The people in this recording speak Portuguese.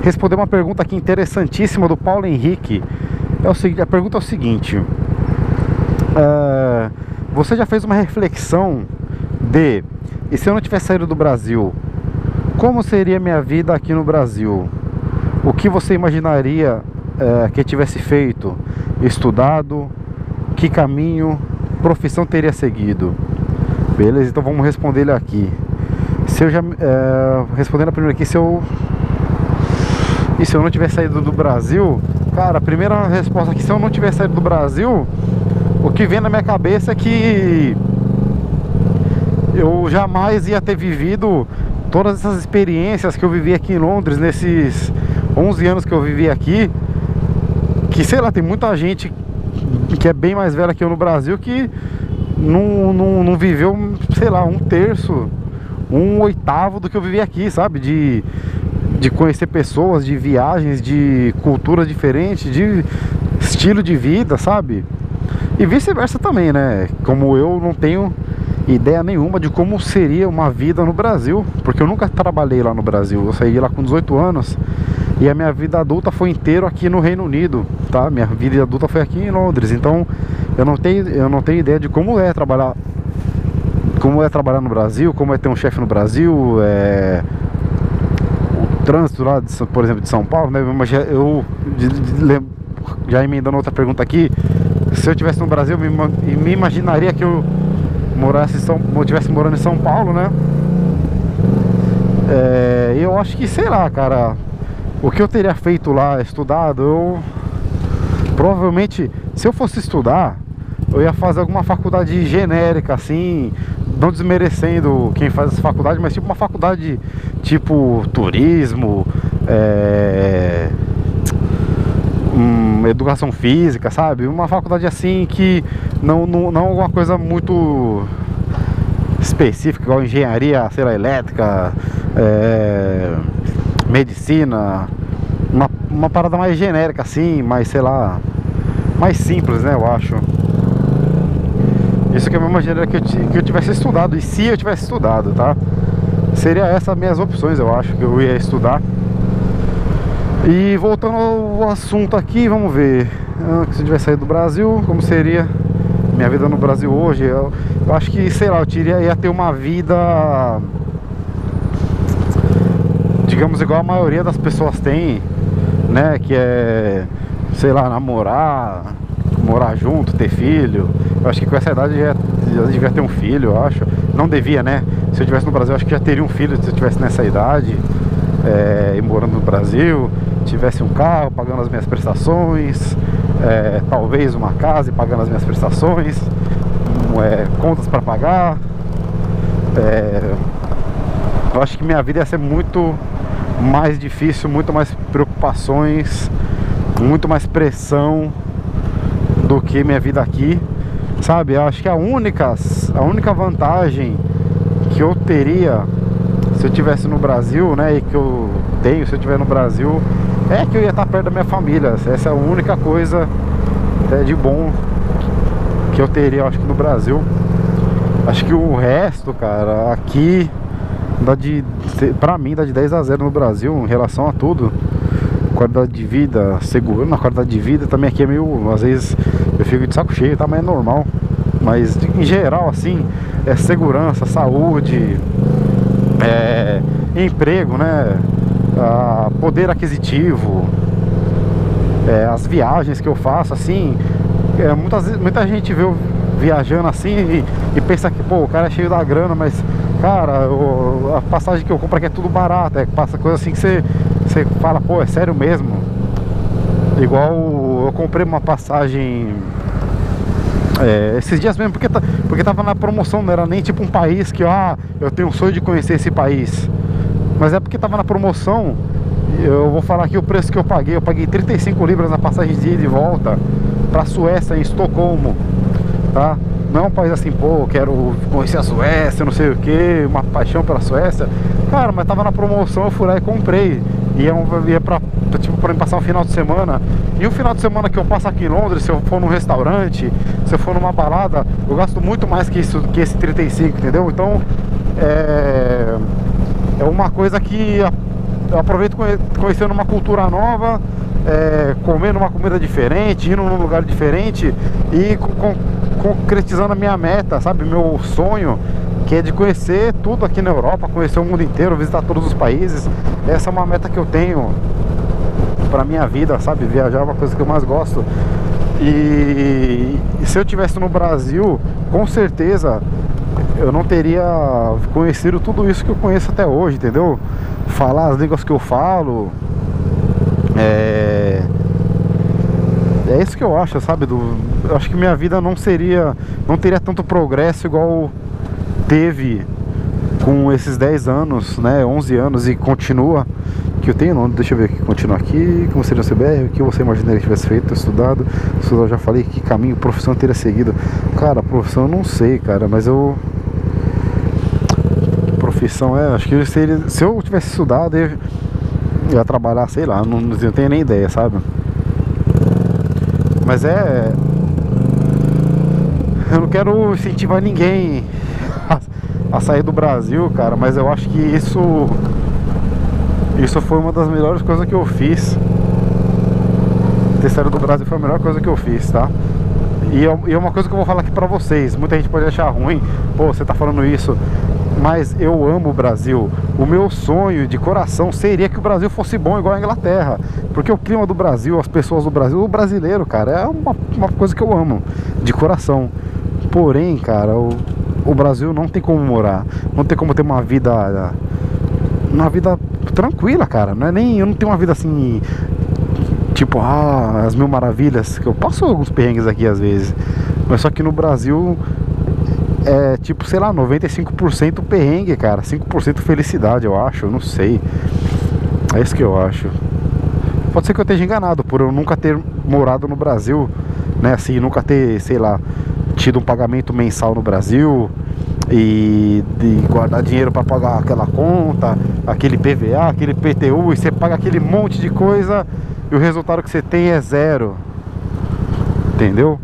responder uma pergunta aqui interessantíssima do Paulo Henrique. A pergunta é o seguinte: você já fez uma reflexão e se eu não tivesse saído do Brasil, como seria minha vida aqui no Brasil? O que você imaginaria que tivesse feito? Estudado? Que caminho, profissão teria seguido? Beleza, então vamos responder ele aqui. Se eu já respondendo a primeira aqui, se eu não tivesse saído do Brasil, cara, a primeira resposta aqui: se eu não tivesse saído do Brasil, o que vem na minha cabeça é que eu jamais ia ter vivido todas essas experiências que eu vivi aqui em Londres, nesses 11 anos que eu vivi aqui. Que, sei lá, tem muita gente que é bem mais velha que eu no Brasil que não viveu, sei lá, 1/3, 1/8 do que eu vivi aqui, sabe? De conhecer pessoas, de viagens, de culturas diferentes, de estilo de vida, sabe? E vice-versa também, né? Como eu não tenho ideia nenhuma de como seria uma vida no Brasil, porque eu nunca trabalhei lá no Brasil. Eu saí lá com 18 anos e a minha vida adulta foi inteira aqui no Reino Unido, tá? Minha vida adulta foi aqui em Londres. Então eu não tenho ideia de como é trabalhar no Brasil, como é ter um chefe no Brasil, o trânsito lá, por exemplo, de São Paulo, né? Mas eu já emendando outra pergunta aqui: se eu estivesse no Brasil, me imaginaria que eu estivesse morando em São Paulo, né? Eu acho que, sei lá, cara, o que eu teria feito lá, estudado, provavelmente, se eu fosse estudar, eu ia fazer alguma faculdade genérica, assim, não desmerecendo quem faz essa faculdade, mas tipo uma faculdade tipo turismo, educação física, sabe? Uma faculdade assim que não alguma coisa muito específica, igual engenharia, sei lá, elétrica, medicina, uma parada mais genérica assim, mais, sei lá, mais simples, né, eu acho. Isso que eu me imaginaria que eu tivesse estudado. E se eu tivesse estudado, tá? Seria essas minhas opções, eu acho, que eu ia estudar. E voltando ao assunto aqui, vamos ver. Se eu tivesse saído do Brasil, como seria minha vida no Brasil hoje? Eu acho que, sei lá, ia ter uma vida, digamos, igual a maioria das pessoas tem, né? Que é, sei lá, namorar, morar junto, ter filho. Eu acho que com essa idade já devia ter um filho, eu acho. Não devia, né? Se eu estivesse no Brasil, eu acho que já teria um filho se eu estivesse nessa idade, e morando no Brasil. Tivesse um carro, pagando as minhas prestações, talvez uma casa e pagando as minhas prestações, contas para pagar. Eu acho que minha vida ia ser muito mais difícil, muito mais preocupações, muito mais pressão do que minha vida aqui, sabe? Eu acho que a única vantagem que eu teria se eu estivesse no Brasil, né, e que eu tenho se eu estiver no Brasil, é que eu ia estar perto da minha família. Essa é a única coisa de bom que eu teria, eu acho, que no Brasil. Acho que o resto, cara, aqui pra mim dá de 10-0 no Brasil em relação a tudo. Qualidade de vida, seguro na qualidade de vida também aqui é meio, às vezes eu fico de saco cheio, tá? Mas é normal. Mas em geral, assim, segurança, saúde, emprego, né? Poder aquisitivo, as viagens que eu faço, assim, muita gente vê eu viajando assim e pensa que, pô, o cara é cheio da grana, mas, cara, a passagem que eu compro aqui é tudo barato, passa coisa assim que você fala, pô, é sério mesmo? Igual eu comprei uma passagem esses dias mesmo, porque tava na promoção, não era nem tipo um país que, eu tenho um sonho de conhecer esse país, mas é porque tava na promoção. Eu vou falar aqui o preço que eu paguei 35 libras na passagem de ida e volta pra Suécia, em Estocolmo, tá? Não é um país assim, pô, quero conhecer a Suécia, não sei o que, uma paixão pela Suécia. Cara, mas tava na promoção, eu fui lá e comprei. Ia pra mim passar um final de semana. E o final de semana que eu passo aqui em Londres, se eu for num restaurante, se eu for numa balada, eu gasto muito mais que esse 35, entendeu? Então, é uma coisa que eu aproveito conhecendo uma cultura nova, comendo uma comida diferente, indo num lugar diferente e concretizando a minha meta, sabe? Meu sonho, que é de conhecer tudo aqui na Europa, conhecer o mundo inteiro, visitar todos os países. Essa é uma meta que eu tenho pra minha vida, sabe? Viajar é uma coisa que eu mais gosto. E se eu estivesse no Brasil, com certeza eu não teria conhecido tudo isso que eu conheço até hoje, entendeu? Falar as línguas que eu falo. É isso que eu acho, sabe? Eu acho que minha vida não teria tanto progresso igual teve com esses 10 anos, né? 11 anos e continua. Que eu tenho, deixa eu ver aqui, continua aqui. Como seria o CBR? O que você imaginaria que tivesse feito, estudado? Eu já falei que caminho, profissão eu teria seguido. Cara, profissão eu não sei, cara, mas eu... Profissão acho que se eu tivesse estudado, eu ia trabalhar, sei lá, não tenho nem ideia, sabe? Mas eu não quero incentivar ninguém a sair do Brasil, cara, mas eu acho que isso foi uma das melhores coisas que eu fiz. Ter saído do Brasil foi a melhor coisa que eu fiz, tá? E é uma coisa que eu vou falar aqui pra vocês. Muita gente pode achar ruim, pô, você tá falando isso, mas eu amo o Brasil. O meu sonho de coração seria que o Brasil fosse bom igual a Inglaterra, porque o clima do Brasil, as pessoas do Brasil, o brasileiro, cara, é uma coisa que eu amo de coração. Porém, cara, o Brasil não tem como morar, não tem como ter uma vida tranquila, cara. Eu não tenho uma vida assim, tipo, as mil maravilhas, que eu passo alguns perrengues aqui às vezes, mas só que no Brasil é tipo, sei lá, 95% perrengue, cara, 5% felicidade, eu acho, eu não sei. É isso que eu acho. Pode ser que eu esteja enganado por eu nunca ter morado no Brasil, né, assim, nunca ter, sei lá, tido um pagamento mensal no Brasil e de guardar dinheiro para pagar aquela conta, aquele PVA, aquele PTU, e você paga aquele monte de coisa e o resultado que você tem é zero, entendeu?